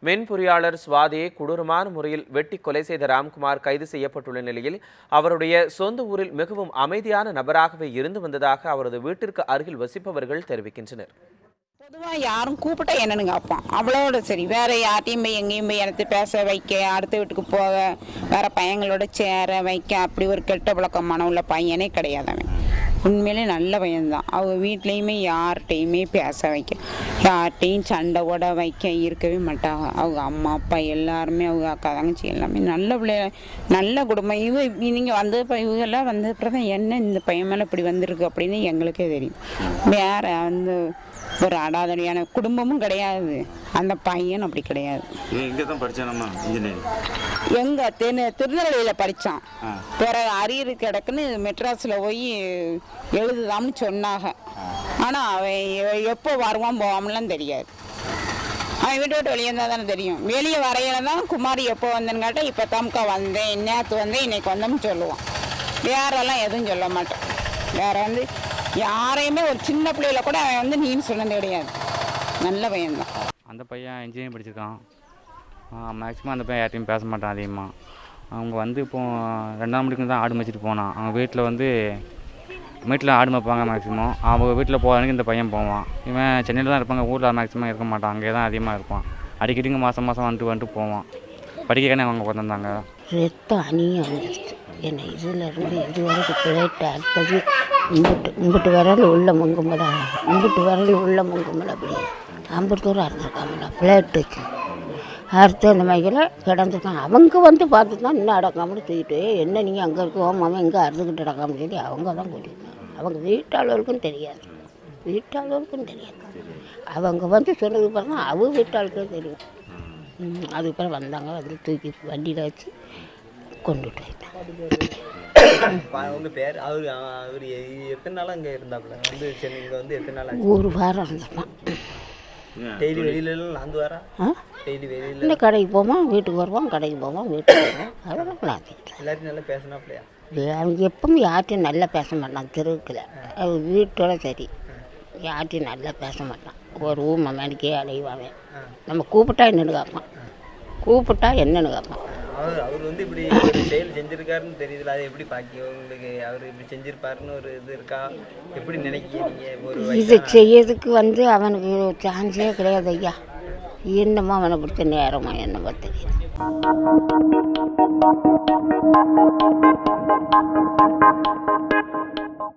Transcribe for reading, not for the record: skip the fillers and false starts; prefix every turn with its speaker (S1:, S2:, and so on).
S1: மென்பொறியாளர் சுவாதியை கொடூரமான முறையில் வெட்டி கொலை செய்த ராம்குமார் கைது செய்யப்பட்டுள்ள நிலையில் அவருடைய சொந்த ஊரில் மிகவும் அமைதியான நபராகவே இருந்து வந்ததாக அவரது வீட்டிற்கு அருகில் வசிப்பவர்கள் தெரிவிக்கின்றனர்.
S2: பொதுவாக யாரும் கூப்பிட்டா என்னன்னு கேட்பான், அவ்வளோட சரி. வேற யார்ட்டையும் போய் எங்கேயும் போய் எனக்கு பேச வைக்க, அடுத்த வீட்டுக்கு போக, வேற பையங்களோட சேர வைக்க, அப்படி ஒரு கெட்ட பழக்கமான உள்ள பையனே கிடையாது. அவன் உண்மையிலே நல்ல பையன்தான். அவங்க வீட்லேயுமே யார்கிட்டையுமே பேச வைக்க, யார்கிட்டையும் சண்டை ஓட வைக்க இருக்கவே மாட்டாங்க. அவங்க அம்மா அப்பா எல்லாருமே, அவங்க அக்கா தங்கச்சி எல்லாமே நல்ல பிள்ளைய, நல்ல குடும்பம். நீங்கள் வந்து இவங்கெல்லாம் வந்த அப்புறம் தான் என்ன இந்த பையன் மேலே இப்படி வந்திருக்கு அப்படின்னு எங்களுக்கே தெரியும். வேற வந்து ஒரு அடாதடியான குடும்பமும் கிடையாது, அந்த பையன் அப்படி கிடையாது. எங்க திருநெல்வேலியில் படித்தான். பிறகு அரியர் கிடக்குன்னு மெட்ராஸில் போய் எழுதுதான்னு சொன்னாங்க. ஆனால் அவன் எப்போ வருவான் போவான்லாம் தெரியாது. அவன் வீட்டை விட்டு வெளியே இருந்தால் தானே தெரியும். வெளியே வரையில தான் குமாரி எப்போ வந்தேன்னு கேட்டால் இப்போ தம்கா வந்தேன், நேற்று வந்தேன், இன்னைக்கு வந்தோம்னு சொல்லுவான். வேறெல்லாம் எதுவும் சொல்ல மாட்டேன். வேற வந்து யாரையுமே ஒரு சின்ன பிள்ளையில கூட அவன் வந்து நீன்னு சொன்னது கிடையாது. நல்ல பையன்தான்.
S3: அந்த பையன் இன்ஜினியரிங் படிச்சிருக்கான். மேக்ஸிமம் அந்த பையன் யார்ட்டையும் பேச மாட்டான் அதிகமாக. அவங்க வந்து இப்போது 2ஆம் மணிக்கு தான் ஆடு மேய்ச்சிட்டு போனான். அவங்க வீட்டில் வந்து வீட்டில் ஆடு மேய்ப்பாங்க மேக்ஸிமம். அவங்க வீட்டில் போகிறதுக்கு இந்த பையன் போவான். இவன் சென்னையில் தான் இருப்பாங்க, ஊரில் மேக்ஸிமம் இருக்க மாட்டான். அங்கே தான் அதிகமாக இருப்பான். அடிக்கடிங்க மாதம் வந்துட்டு போவான். படிக்கவே அவங்க உட்காந்துருந்தாங்க.
S4: ரத்தம் அணியும் வந்துடுச்சு. என்னை இதிலேருந்து இது வரைக்கும் பிளேட்டு அடுத்தது இம்பிட்டு விரல் உள்ள முங்குமடா, இம்பிட்டு விரல் உள்ள முங்குமடா, அப்படி அம்பத்தூரம் அறுந்துருக்காமடா பிளேட்டுக்கு அறுத்து அந்த மாதிரில கிடந்துருக்காங்க. அவங்க வந்து பார்த்து தான் இன்னும் அடக்காமல் தூக்கிட்டு, என்ன நீங்கள் அங்கே இருக்க மாமா இங்கே அறுத்துக்கிட்டு அடக்காமல் சொல்லி அவங்க தான் கூட்டியிருக்காங்க. அவங்க வீட்டாளர்களுக்கும் தெரியாது, அவங்க வந்து சொன்னது பாருங்க, அவங்க வீட்டாளுக்கே தெரியும். அதுக்கப்புறம் வந்தாங்க, வந்து தூக்கி வண்டியில் வச்சு கொண்டுட்டு போயிட்டாங்க. ஒரு வாரம் இருந்தோம். இல்லை கடைக்கு போவோம், வீட்டுக்கு வருவோம், கடைக்கு போவோம், வீட்டுக்கு வருவோம். அதெல்லாம் அவங்க எப்பவும் யார்ட்டையும் நல்லா பேச மாட்டான். தெருவுக்குள்ள அவங்க வீட்டோட சரி, யார்ட்டையும் நல்லா பேச மாட்டான். ஒரு ஊமை மேடிக்கே அலைவாங்க. நம்ம கூப்பிட்டா என்னென்னு கேட்பான்,
S5: அவர் வந்து இப்படி ஒரு செயல் செஞ்சிருக்காருன்னு தெரியுதுல, அதை எப்படி பாக்கியோ உங்களுக்கு? அவர் இப்படி செஞ்சிருப்பாருன்னு ஒரு இது இருக்கா? எப்படி நினைக்கிறீங்க?
S4: இது செய்யறதுக்கு வந்து அவனுக்கு சான்ஸே கிடையாது ஐயா. என்னமோ அவனை பிடிச்ச நேரமா என்னமோ தெரியும்.